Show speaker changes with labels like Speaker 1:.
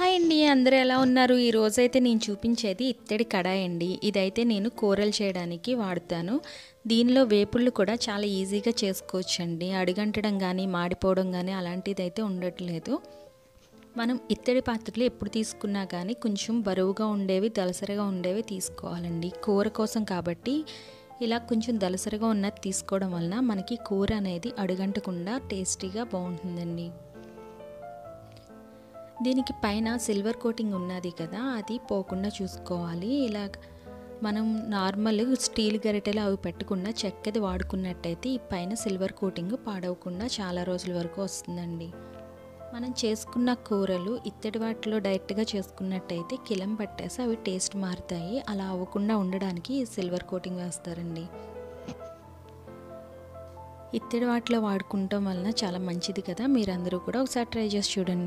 Speaker 1: Hi అండి, అందరూ ఎలా ఉన్నారు? ఈరోజైతే నేను చూపించేది ఇత్తడి కడాయి అండి. ఇదైతే నేను కూరలు చేయడానికి వాడతాను. దీనిలో వేపుళ్ళు కూడా చాలా ఈజీగా చేసుకోవచ్చండి. అడుగంటడం కానీ మాడిపోవడం కానీ అలాంటిదైతే ఉండట్లేదు. మనం ఇత్తడి పాత్రలు ఎప్పుడు తీసుకున్నా కానీ కొంచెం బరువుగా ఉండేవి, దలసరిగా ఉండేవి తీసుకోవాలండి. కూర కోసం కాబట్టి ఇలా కొంచెం దలసరిగా ఉన్నది తీసుకోవడం వలన మనకి కూర అనేది అడుగంటకుండా టేస్టీగా బాగుంటుందండి. దీనికి పైన సిల్వర్ కోటింగ్ ఉన్నది కదా, అది పోకుండా చూసుకోవాలి. ఇలా మనం నార్మల్ స్టీల్ గరిటెలు అవి పెట్టకుండా చెక్కది వాడుకున్నట్టయితే ఈ పైన సిల్వర్ కోటింగ్ పాడవకుండా చాలా రోజుల వరకు వస్తుందండి. మనం చేసుకున్న కూరలు ఇత్తడి వాటిలో డైరెక్ట్గా చేసుకున్నట్టయితే కిలం పట్టేసి అవి టేస్ట్ మారుతాయి. అలా అవ్వకుండా ఉండడానికి సిల్వర్ కోటింగ్ వేస్తారండి. ఇత్తడి వాటిలో వాడుకుంటాం వలన చాలా మంచిది కదా. మీరందరూ కూడా ఒకసారి ట్రై చేసి చూడండి.